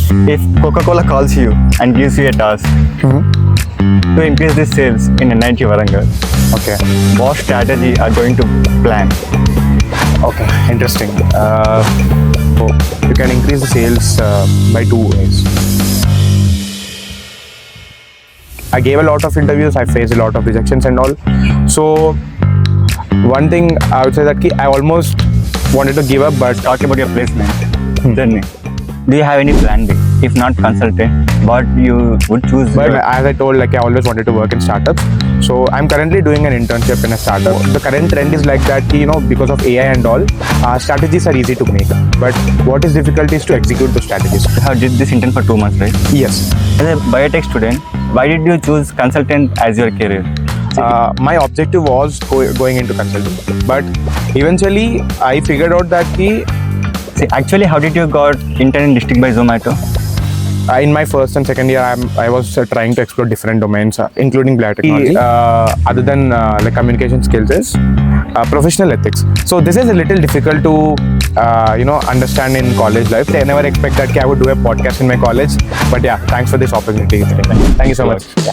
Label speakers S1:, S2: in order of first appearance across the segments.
S1: If Coca-Cola calls you and gives you a task to increase the sales in NIT Warangal,
S2: Okay.
S1: what strategy are going to plan?
S2: Okay. Interesting. So you can increase the sales by two ways. I gave a lot of interviews. I faced a lot of rejections and all. So one thing I would say that I almost wanted to give up, but
S1: Talk about your placement journey. Do you have any plan B? If not consultant, what you would choose?
S2: as I told, I always wanted to work in startups. So I'm currently doing an internship in a startup. The current trend is like that, because of AI and all, strategies are easy to make. But what is difficult is to execute the strategies.
S1: You have did this intern for 2 months, right?
S2: Yes.
S1: As a biotech student, why did you choose consultant as your career?
S2: My objective was going into consulting. But eventually, I figured out that
S1: See, actually, how did you got intern in district by Zomato?
S2: in my first and second year, I was trying to explore different domains, including biotechnology. Other than communication skills is professional ethics. So this is a little difficult to understand in college life. I never expect that I would do a podcast in my college. But yeah, thanks for this opportunity. Thank you so much. Yeah.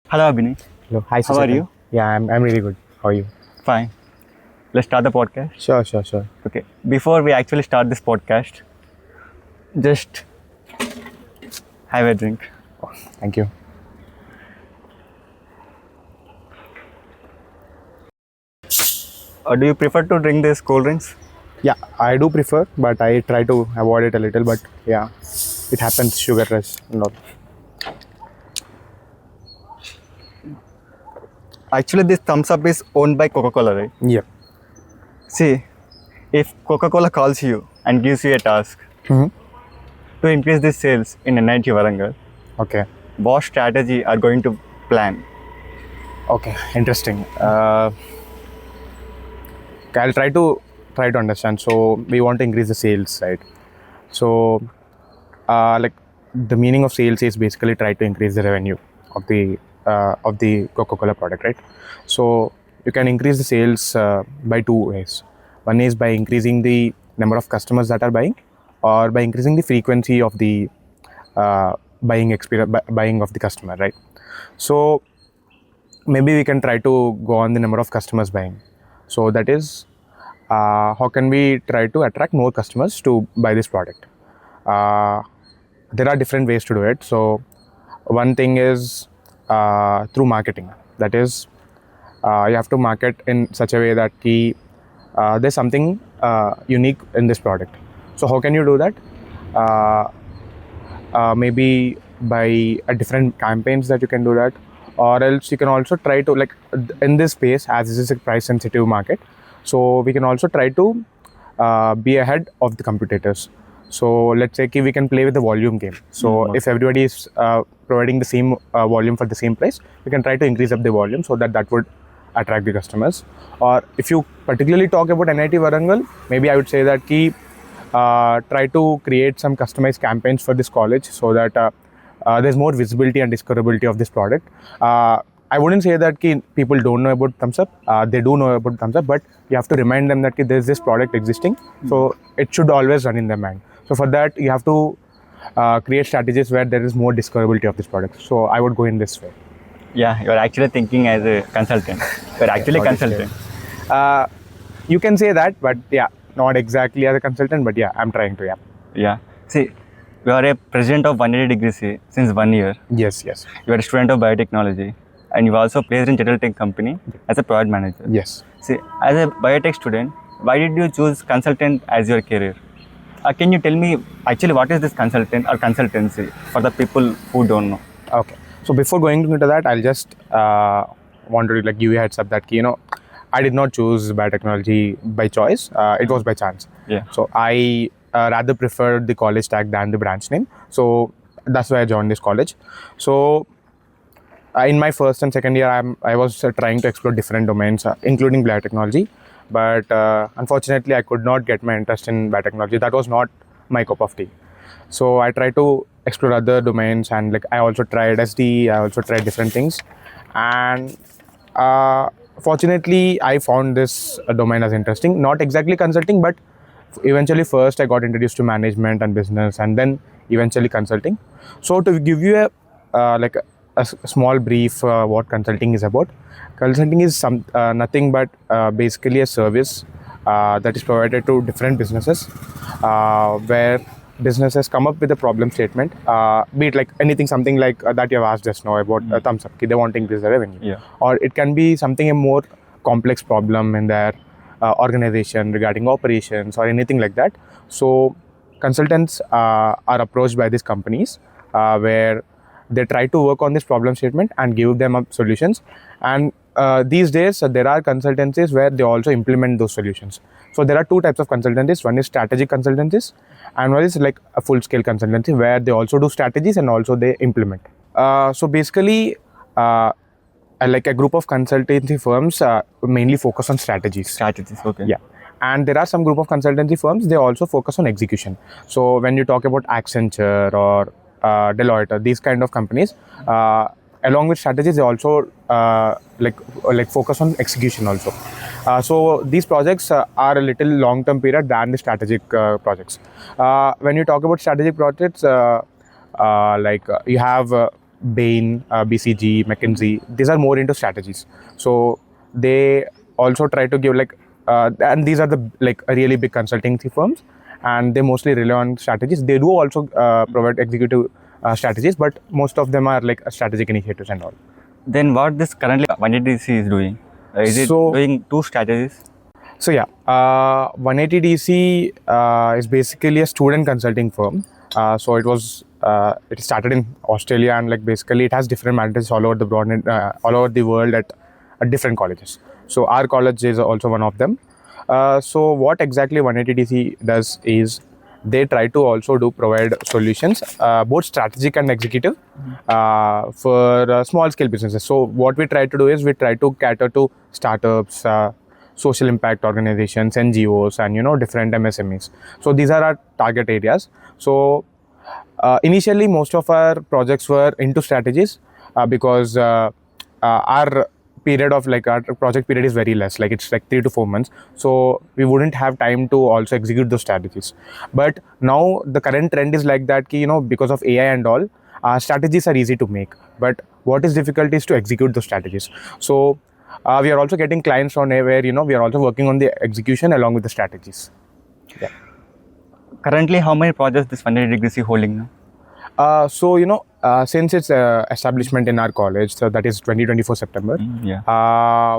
S1: Hello, Abhinay.
S2: Hello. Hi,
S1: How are
S2: Sucheta.
S1: you?
S2: Yeah, I'm really good. How are you?
S1: Fine. Let's start the podcast.
S2: Sure.
S1: Okay. Before we actually start this podcast, just have a drink.
S2: Thank you.
S1: Or do you prefer to drink these cold drinks?
S2: Yeah, I do prefer, but I try to avoid it a little. But yeah, it happens, sugar rush and all.
S1: Actually, this thumbs up is owned by Coca-Cola, right?
S2: Yeah.
S1: See, if Coca-Cola calls you and gives you a task to increase the sales in NIT Warangal,
S2: Okay.
S1: what strategy are going to plan?
S2: Okay. Interesting. I'll try to understand. So we want to increase the sales, right? So, the meaning of sales is basically try to increase the revenue of the Coca-Cola product, right? So you can increase the sales by two ways. One is by increasing the number of customers that are buying, or by increasing the frequency of the buying experience, buying of the customer, right? So maybe we can try to go on the number of customers buying. So that is how can we try to attract more customers to buy this product? There are different ways to do it. So one thing is through marketing. That is, you have to market in such a way that there's something unique in this product. So how can you do that? Maybe by different campaigns that you can do that, or else you can also try to in this space, as this is a price sensitive market, so we can also try to be ahead of the competitors. So let's say we can play with the volume game. So if everybody is providing the same volume for the same price, we can try to increase up the volume so that would attract the customers. Or if you particularly talk about NIT Warangal, maybe I would say that try to create some customized campaigns for this college so that there's more visibility and discoverability of this product. I wouldn't say that people don't know about Thumbs Up. They do know about Thumbs Up, but you have to remind them that there's this product existing. So it should always run in their mind. So for that, you have to create strategies where there is more discoverability of this product. So I would go in this way.
S1: Yeah, you're actually thinking as a consultant. You're actually a consultant.
S2: You can say that, but yeah, not exactly as a consultant, but yeah, I'm trying to, yeah.
S1: Yeah. See, you are a president of 180 Degrees since 1 year.
S2: Yes.
S1: You are a student of biotechnology, and you also placed in General Tech company as a product manager.
S2: Yes.
S1: See, as a biotech student, why did you choose consultant as your career? Can you tell me actually what is this consultant or consultancy for the people who don't know?
S2: Okay. So before going into that, I'll just want to give you a heads up that I did not choose biotechnology by choice. It was by chance.
S1: Yeah.
S2: So I rather preferred the college tag than the branch name. So that's why I joined this college. So in my first and second year, I was trying to explore different domains, including biotechnology. But unfortunately, I could not get my interest in biotechnology. That was not my cup of tea. So I tried to explore other domains, and I also tried SD. I also tried different things, and Fortunately, I found this domain as interesting. Not exactly consulting, but eventually first I got introduced to management and business, and then eventually consulting. So to give you a like a small brief, what consulting is about. Consulting is nothing but basically a service that is provided to different businesses, where businesses come up with a problem statement, be it like anything, something like that you have asked just now about thumbs up, okay, they want to increase their revenue.
S1: Yeah.
S2: Or it can be something a more complex problem in their organization regarding operations or anything like that. So consultants are approached by these companies, where they try to work on this problem statement and give them up solutions. And these days there are consultancies where they also implement those solutions. So there are two types of consultancies. One is strategic consultancies, and one is like a full scale consultancy where they also do strategies and also they implement. So basically, like a group of consultancy firms mainly focus on strategies.
S1: Strategies. Okay.
S2: Yeah. And there are some group of consultancy firms, they also focus on execution. So when you talk about Accenture or Deloitte, these kind of companies, along with strategies, they also like focus on execution also. So these projects are a little long-term period than the strategic projects. When you talk about strategic projects, you have Bain, BCG, McKinsey. These are more into strategies. So they also try to give and these are the like really big consultancy firms, and they mostly rely on strategies. They do also provide executive strategies, but most of them are like strategic initiatives and all.
S1: Then what this currently 180DC is doing? Is it doing two strategies?
S2: So yeah, 180DC is basically a student consulting firm. So it started in Australia, and like basically it has different managers all over all over the world at different colleges. So our college is also one of them. So what exactly 180DC does is they try to also provide solutions, both strategic and executive, for small scale businesses. So what we try to do is we try to cater to startups, social impact organizations, NGOs, and different MSMEs. So these are our target areas. So initially most of our projects were into strategies, because our period of like our project period is very less, like it's like 3 to 4 months, so we wouldn't have time to also execute those strategies. But now the current trend is like that because of AI and all, strategies are easy to make, but what is difficult is to execute those strategies. So we are also getting clients on where we are also working on the execution along with the strategies. Yeah.
S1: Currently, how many projects this 180 is holding now?
S2: Since its establishment in our college, so that is 2024 September,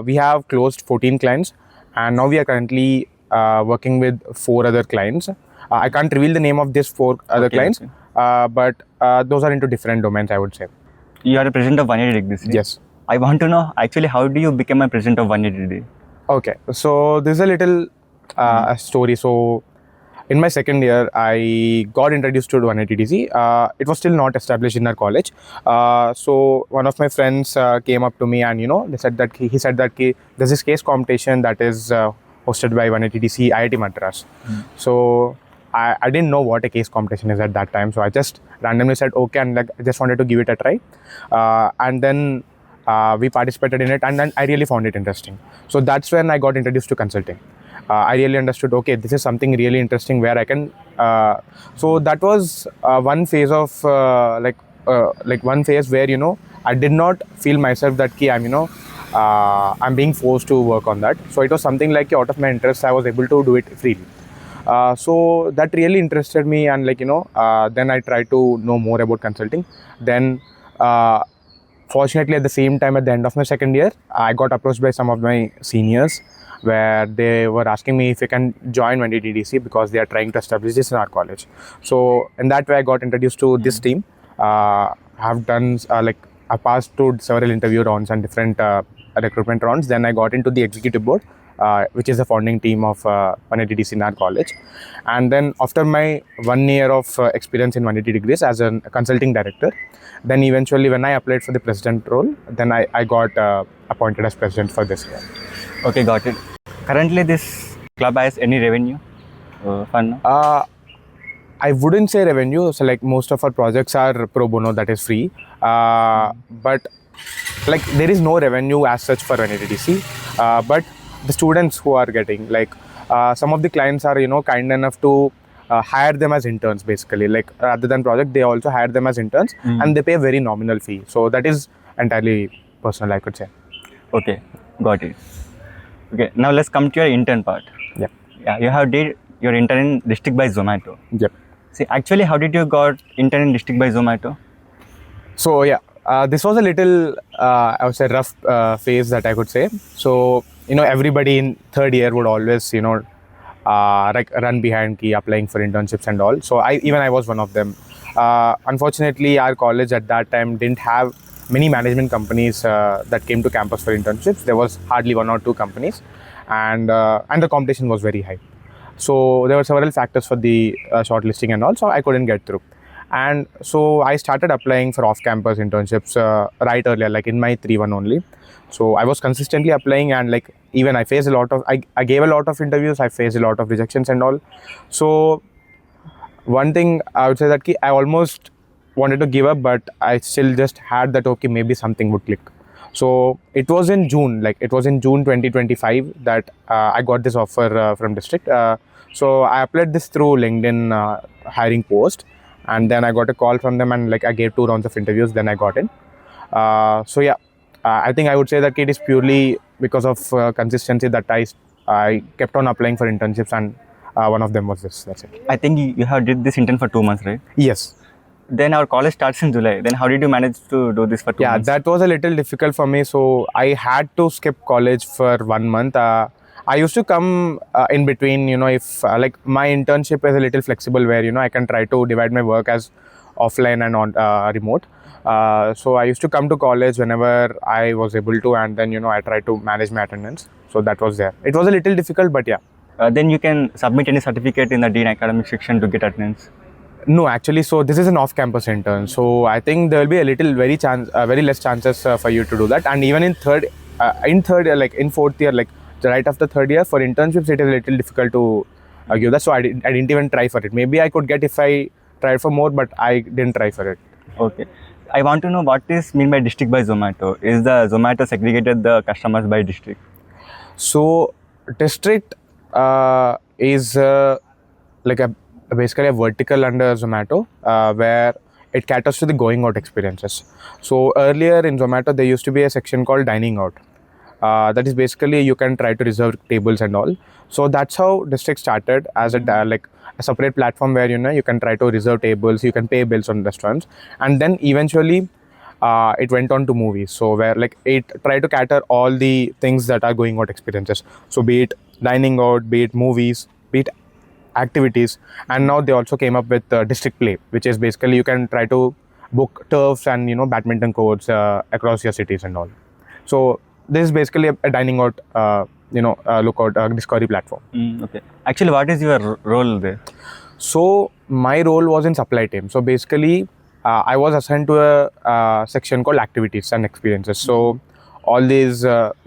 S2: we have closed 14 clients, and now we are currently working with 4 other clients. I can't reveal the name of these 4 other clients, but those are into different domains, I would say.
S1: You are a president of 180
S2: Yes.
S1: I want to know actually how do you become a president of 180?
S2: Okay, so this is a little story. So in my second year, I got introduced to 180DC. It was still not established in our college. So one of my friends came up to me, and they said that he said that there's this case competition that is hosted by 180DC IIT Madras. So I didn't know what a case competition is at that time. So I just randomly said okay, and like I just wanted to give it a try. And then we participated in it, and then I really found it interesting. So that's when I got introduced to consulting. I really understood, okay, this is something really interesting where I can. So that was one phase of one phase where I did not feel myself that I'm being forced to work on that. So it was something like out of my interest, I was able to do it freely. So that really interested me, and then I tried to know more about consulting. Then fortunately, at the same time, at the end of my second year, I got approached by some of my seniors, where they were asking me if I can join 180DC because they are trying to establish this in our college. So in that way, I got introduced to this team. Have done I passed through several interview rounds and different recruitment rounds. Then I got into the executive board, which is the founding team of 180DC in our college. And then after my 1 year of experience in 180 degrees as a consulting director, then eventually when I applied for the president role, then I got appointed as president for this year.
S1: Okay, got it. Currently, this club has any revenue for now?
S2: I wouldn't say revenue. So like most of our projects are pro bono, that is free. But like there is no revenue as such for NITDC, but the students who are getting some of the clients are kind enough to hire them as interns, basically, like rather than project they also hire them as interns, and they pay a very nominal fee. So that is entirely personal, I could say.
S1: Okay, got it. Okay, now let's come to your intern part.
S2: Yep.
S1: Yeah, you have did your intern in District by Zomato.
S2: Yep.
S1: See, actually, how did you got intern in District by Zomato?
S2: So yeah, this was a little I would say rough phase, that I could say. So everybody in third year would always like run behind key applying for internships and all. So I was one of them. Unfortunately, our college at that time didn't have many management companies that came to campus for internships. There was hardly one or two companies, and the competition was very high. So there were several factors for the shortlisting and all. So I couldn't get through. And so I started applying for off-campus internships right earlier, like in my 3-1 only. So I was consistently applying, and like even I faced a lot of, I gave a lot of interviews, I faced a lot of rejections and all. So one thing I would say that I almost wanted to give up, but I still just had that, okay, maybe something would click. So it was in June, like it was in June 2025 that I got this offer from district. So I applied this through LinkedIn hiring post, and then I got a call from them, and like I gave 2 rounds of interviews, then I got in. So yeah, I think I would say that it is purely because of consistency that I kept on applying for internships, and one of them was this. That's it.
S1: I think you have did this intern for 2 months, right?
S2: Yes.
S1: Then our college starts in July. Then how did you manage to do this for 2 months?
S2: Yeah, that was a little difficult for me. So I had to skip college for 1 month. I used to come in between, if like my internship is a little flexible where, I can try to divide my work as offline and on remote. So I used to come to college whenever I was able to, and then, I tried to manage my attendance. So that was there. It was a little difficult, but yeah.
S1: Then you can submit any certificate in the Dean Academic section to get attendance.
S2: No, actually, so this is an off-campus intern. So I think there will be a little very less chances for you to do that. And even in like in fourth year, like right after third year for internships, it is a little difficult to give that. So I didn't even try for it. Maybe I could get if I tried for more, but I didn't try for it.
S1: Okay. I want to know what is mean by district by Zomato. Is the Zomato segregated the customers by district?
S2: So district is like basically a vertical under Zomato where it caters to the going out experiences. So earlier in Zomato, there used to be a section called dining out. That is basically you can try to reserve tables and all. So that's how district started as a separate platform where you can try to reserve tables, you can pay bills on restaurants, and then eventually it went on to movies. So where like it tried to cater all the things that are going out experiences. So be it dining out, be it movies, be it activities, and now they also came up with district play, which is basically you can try to book turfs and badminton courts across your cities and all. So this is basically a dining out lookout discovery platform.
S1: Okay. Actually, what is your role there?
S2: So my role was in supply team. So basically I was assigned to a section called activities and experiences. So all these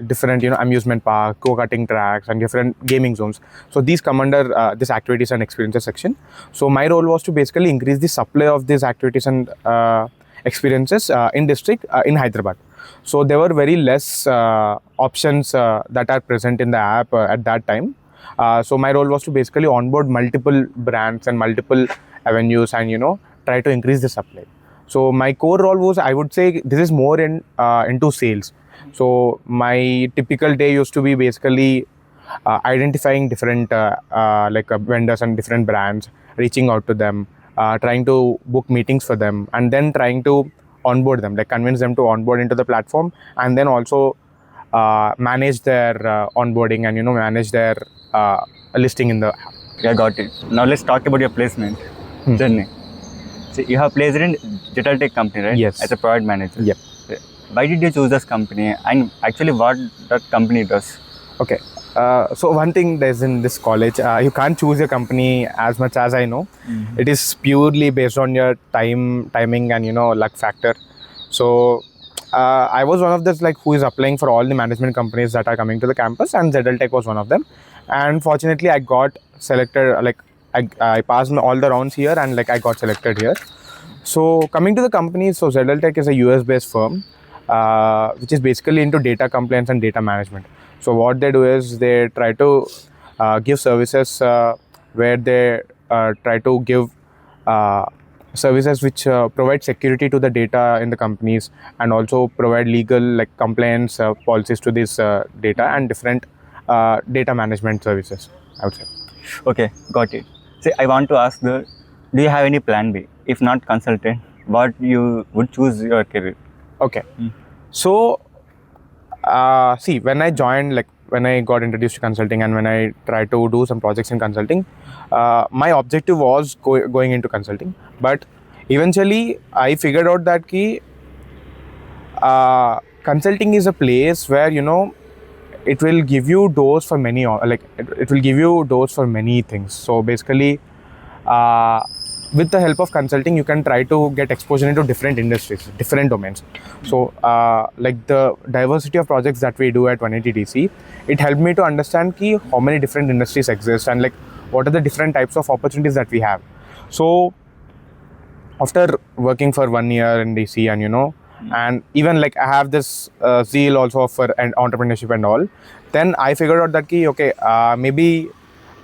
S2: different amusement park, go-karting tracks, and different gaming zones. So these come under this activities and experiences section. So my role was to basically increase the supply of these activities and experiences in district in Hyderabad. So there were very less options that are present in the app at that time. So my role was to basically onboard multiple brands and multiple avenues and try to increase the supply. So my core role was, I would say, this is more into sales. So my typical day used to be basically identifying different vendors and different brands, reaching out to them, trying to book meetings for them, and then trying to onboard them, like convince them to onboard into the platform, and then also manage their onboarding and manage their listing in the app.
S1: Yeah, got it. Now let's talk about your placement journey. So you have placed in Digital Tech company, right?
S2: Yes.
S1: As a product manager.
S2: Yep.
S1: Why did you choose this company, and actually what that company does?
S2: Okay. So one thing there's in this college, you can't choose your company as much as I know. It is purely based on your timing and luck factor. So I was one of those who is applying for all the management companies that are coming to the campus, and ZL Tech was one of them. And fortunately, I got selected. I passed all the rounds here, and I got selected here. So coming to the company, so ZL Tech is a US based firm. which is basically into data compliance and data management. So what they do is they try to give services where they try to give services which provide security to the data in the companies, and also provide legal like compliance policies to this data, and different data management services, I would say.
S1: Okay, got it. See, I want to ask do you have any plan B? If not consultant, what you would choose your career?
S2: Okay. So, see, when I joined, like when I got introduced to consulting and when I tried to do some projects in consulting, my objective was going into consulting. But eventually, I figured out that consulting is a place where, it will give you doors for many, like it will give you doors for many things. So basically, with the help of consulting, you can try to get exposure into different industries, different domains. So like the diversity of projects that we do at 180DC, it helped me to understand how many different industries exist, and like what are the different types of opportunities that we have. So after working for 1 year in DC, and and even like I have this zeal also for an entrepreneurship and all, then I figured out that okay, maybe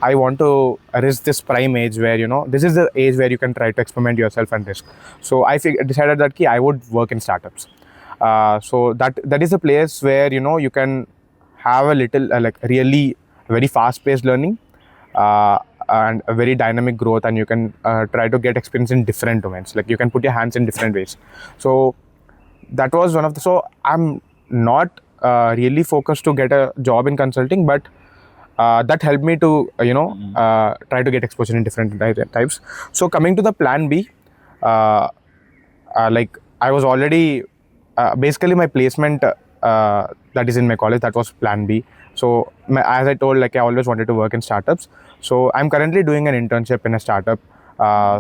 S2: I want to risk this prime age where this is the age where you can try to experiment yourself and risk. So I decided that I would work in startups. So that is a place where you can have a little like really very fast-paced learning, and a very dynamic growth, and you can try to get experience in different domains. Like you can put your hands in different ways. So that was one of the. So I'm not really focused to get a job in consulting, but that helped me to try to get exposure in different types. So coming to the plan B, like I was already basically my placement that is in my college, that was plan B. So as I told, like I always wanted to work in startups. So I'm currently doing an internship in a startup.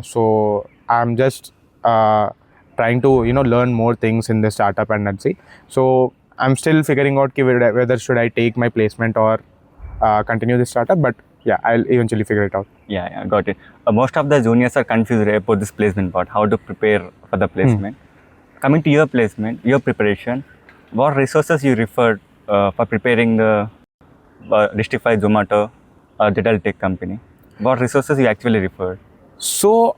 S2: So I'm just trying to learn more things in the startup, and that's it. So I'm still figuring out whether should I take my placement or continue this startup, but yeah, I'll eventually figure it out.
S1: Yeah, got it. Most of the juniors are confused about this placement part, how to prepare for the placement. Coming to your placement, your preparation, what resources you referred for preparing the Ristify, Zomato, digital tech company? What resources you actually referred?
S2: So,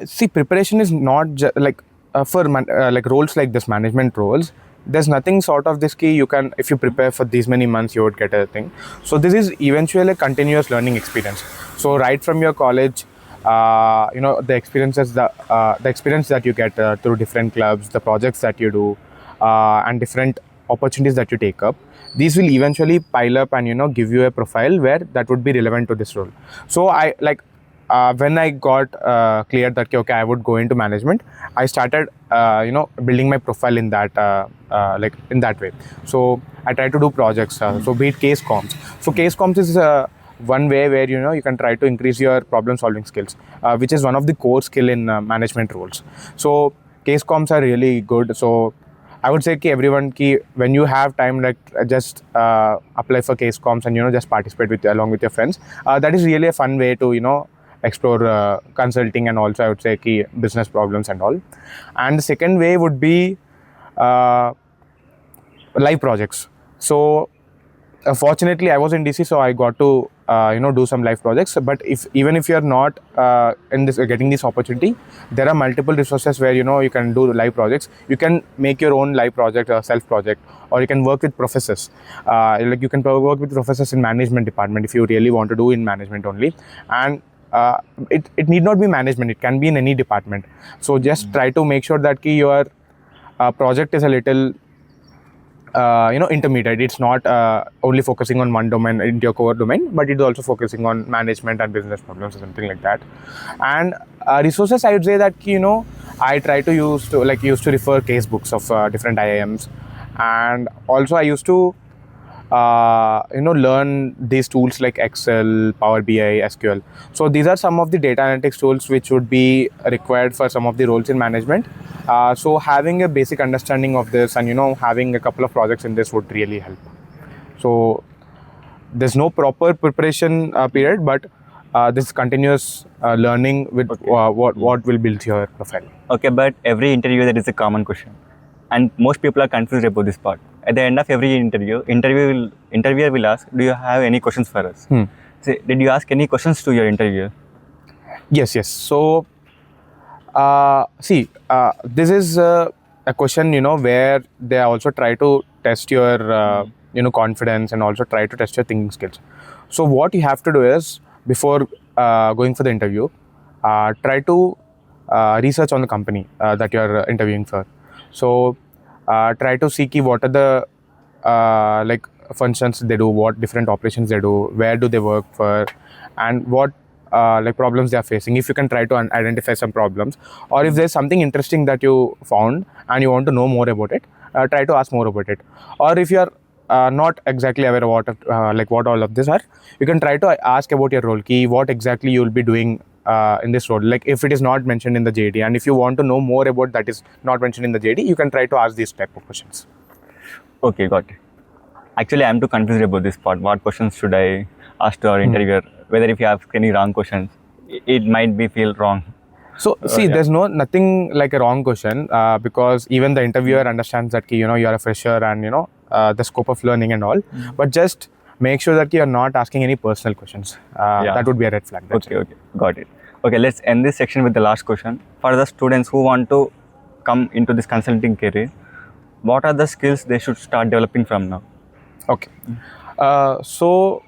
S2: see, preparation is not like for like roles like this, management roles. There's nothing sort of this key you can, if you prepare for these many months, you would get a thing. So this is eventually a continuous learning experience. So right from your college, the experiences, the experience that you get through different clubs, the projects that you do, and different opportunities that you take up, these will eventually pile up and give you a profile where that would be relevant to this role. So I like when I got clear that okay, I would go into management, I started building my profile in that like in that way. So I try to do projects. So be it case comps. So case comps is one way where you can try to increase your problem solving skills, which is one of the core skill in management roles. So case comps are really good. So I would say everyone when you have time, like just apply for case comps and just participate along with your friends. That is really a fun way to explore consulting, and also I would say business problems and all. And the second way would be live projects. So fortunately I was in DC, so I got to do some live projects. But even if you're not in this getting this opportunity, there are multiple resources where you can do live projects. You can make your own live project or self project, or you can work with professors. Like you can work with professors in management department if you really want to do in management only. And it need not be management, it can be in any department. So just try to make sure that your project is a little intermediate. It's not only focusing on one domain into your core domain, but it's also focusing on management and business problems or something like that. And resources, I would say that I try to used to refer case books of different IIMs, and also I used to learn these tools like Excel, Power BI, SQL. So these are some of the data analytics tools which would be required for some of the roles in management. So having a basic understanding of this and having a couple of projects in this would really help. So there's no proper preparation period, but this continuous learning with what will build your profile.
S1: Okay, but every interview there is a common question. and most people are confused about this part. At the end of every interviewer will ask, "Do you have any questions for us?" Say, did you ask any questions to your interviewer?
S2: Yes. So, this is a question, where they also try to test your, confidence and also try to test your thinking skills. So, what you have to do is, before going for the interview, try to research on the company that you are interviewing for. So, try to see what are the like functions they do, what different operations they do, where do they work for, and what like problems they are facing. If you can try to identify some problems, or if there's something interesting that you found and you want to know more about it, try to ask more about it. Or if you are not exactly aware of what all of this are, you can try to ask about your role key, what exactly you will be doing in this role. Like if it is not mentioned in the JD, and if you want to know more about that is not mentioned in the JD, you can try to ask these type of questions.
S1: Okay, got it. Actually, I'm too confused about this part. What questions should I ask to our interviewer? Whether if you ask any wrong questions, it might be feel wrong.
S2: So there's nothing like a wrong question because even the interviewer understands that you are a fresher and the scope of learning and all. But just make sure that you're not asking any personal questions. That would be a red flag.
S1: Okay, got it. Okay, let's end this section with the last question. For the students who want to come into this consulting career, what are the skills they should start developing from now?
S2: Okay. So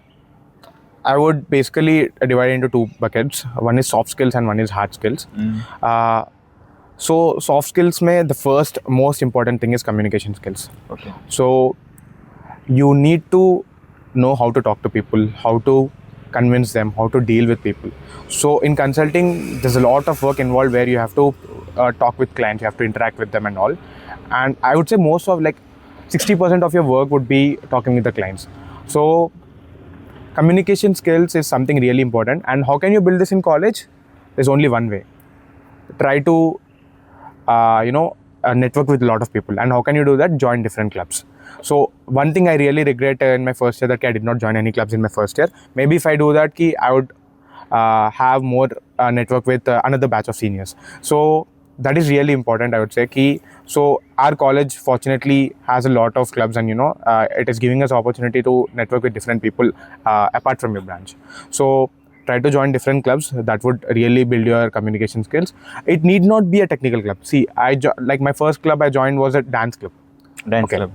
S2: I would basically divide into two buckets. One is soft skills and one is hard skills. So soft skills the first most important thing is communication skills.
S1: Okay.
S2: So you need to know how to talk to people, how to convince them, how to deal with people. So in consulting, there's a lot of work involved where you have to talk with clients, you have to interact with them and all. And I would say most of 60% of your work would be talking with the clients. So communication skills is something really important. And how can you build this in college? There's only one way. Try to network with a lot of people. And how can you do that? Join different clubs. So one thing I really regret in my first year that I did not join any clubs in my first year. Maybe if I do that, I would have more network with another batch of seniors. So that is really important, I would say. So our college fortunately has a lot of clubs, and it is giving us opportunity to network with different people apart from your branch. So try to join different clubs. That would really build your communication skills. It need not be a technical club. See, my first club I joined was a dance club.
S1: Club.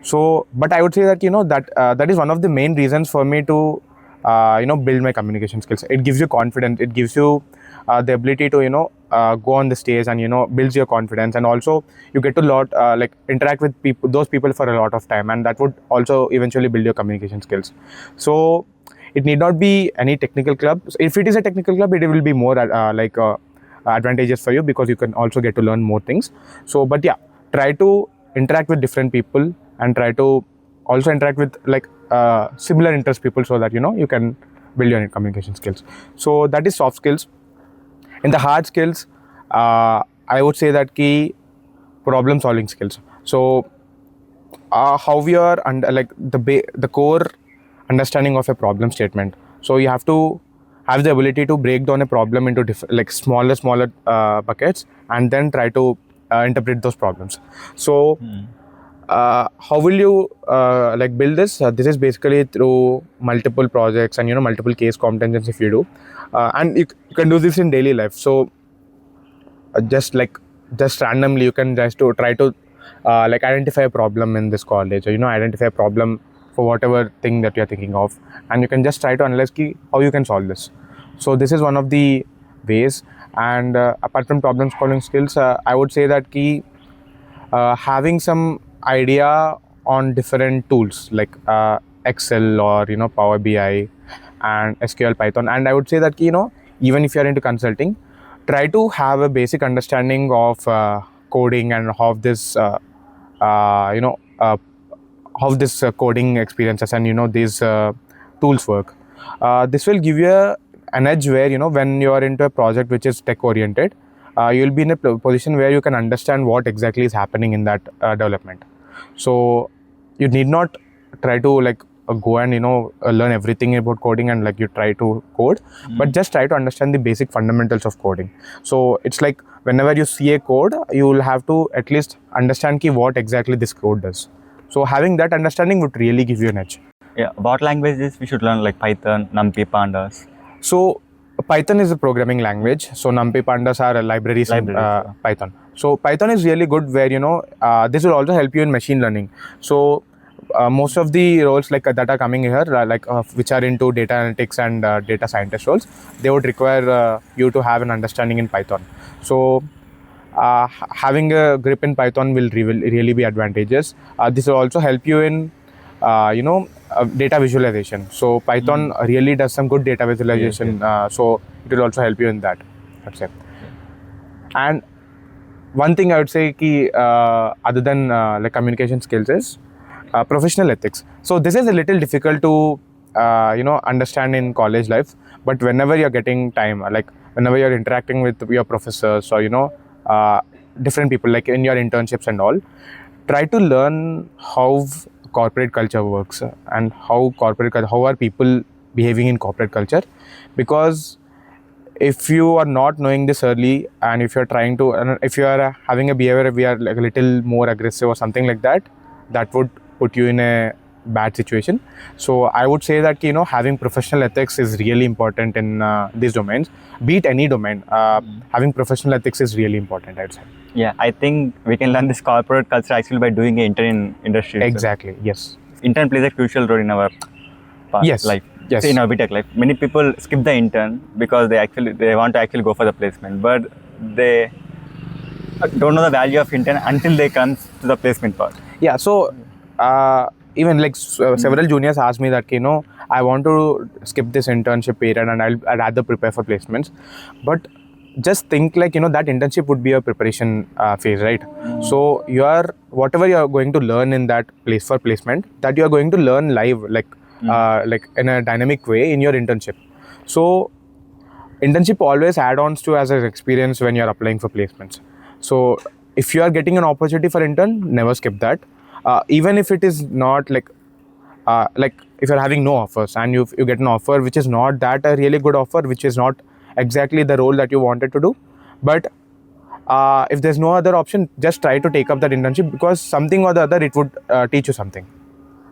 S2: So, but I would say that that is one of the main reasons for me to build my communication skills. It gives you confidence. It gives you the ability to go on the stage and builds your confidence, and also you get to interact with those people for a lot of time, and that would also eventually build your communication skills. So it need not be any technical club. If it is a technical club, it will be more advantageous for you because you can also get to learn more things. So, but yeah, try to interact with different people and try to also interact with similar interest people so that you can build your communication skills. So that is soft skills. In the hard skills, I would say that problem solving skills. So how we are the core understanding of a problem statement. So you have to have the ability to break down a problem into smaller buckets and then try to interpret those problems. So how will you build this? This is basically through multiple projects and multiple case competencies if you do, and you can do this in daily life. So just randomly you can just to try to identify a problem in this college, or identify a problem for whatever thing that you're thinking of, and you can just try to analyze how you can solve this. So this is one of the ways. And apart from problem solving skills, I would say that having some idea on different tools like Excel or Power BI and SQL, Python. And I would say that even if you're into consulting, try to have a basic understanding of coding and how this how this coding experiences and these tools work. This will give you an edge where when you are into a project which is tech oriented, you'll be in a position where you can understand what exactly is happening in that development. So you need not try to go and learn everything about coding and you try to code, but just try to understand the basic fundamentals of coding. So it's whenever you see a code, you will have to at least understand what exactly this code does. So having that understanding would really give you an edge.
S1: Yeah, what languages we should learn, like Python, NumPy, Pandas?
S2: So Python is a programming language. So NumPy, Pandas are libraries in Python. So Python is really good where, this will also help you in machine learning. So most of the roles that are coming here, which are into data analytics and data scientist roles, they would require you to have an understanding in Python. So having a grip in Python will really be advantageous. This will also help you in data visualization. So Python really does some good data visualization. So it will also help you in that. That's it. And one thing I would say other than communication skills is professional ethics. So this is a little difficult to understand in college life, but whenever you're getting time, whenever you're interacting with your professors or different people, like in your internships and all, try to learn how corporate culture works and how are people behaving in corporate culture. Because if you are not knowing this early, and if you're trying to, and if you are having a behavior we are like a little more aggressive or something like that, that would put you in a bad situation. So I would say that having professional ethics is really important in these domains, be it any domain. Having professional ethics is really important, I'd say.
S1: Yeah, I think we can learn this corporate culture actually by doing an intern in industry.
S2: Exactly. Yes.
S1: Intern plays a crucial role in our life.
S2: Yes.
S1: In our BTech life, many people skip the intern because they want to actually go for the placement, but they don't know the value of intern until they come to the placement part.
S2: Yeah. So even several juniors ask me that I want to skip this internship period and I'd rather prepare for placements, but just think that internship would be a preparation phase, right? So whatever you are going to learn in that place for placement, that you are going to learn live, in a dynamic way in your internship. So internship always add-ons to as an experience when you are applying for placements. So if you are getting an opportunity for intern, never skip that. Even if it is not if you're having no offers and you get an offer which is not that a really good offer, which is not exactly the role that you wanted to do, but if there's no other option, just try to take up that internship, because something or the other it would teach you something.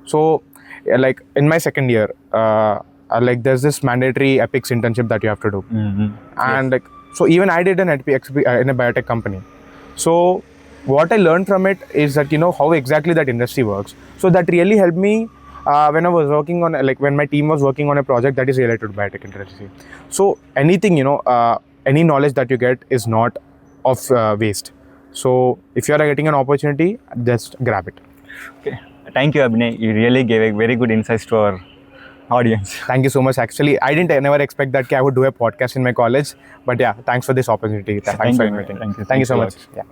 S2: So in my second year, there's this mandatory Epics internship that you have to do. And so even I did an Epics in a biotech company. So what I learned from it is that how exactly that industry works. So that really helped me when I was working on when my team was working on a project that is related to biotech industry. So anything any knowledge that you get is not of waste. So if you are getting an opportunity, just grab it.
S1: Okay. Thank you, Abhinay. You really gave a very good insights to our audience.
S2: Thank you so much. Actually, I never expect that I would do a podcast in my college, but yeah, thanks for this opportunity. Thanks for inviting.
S1: Thank you.
S2: Thank you so much. Yeah.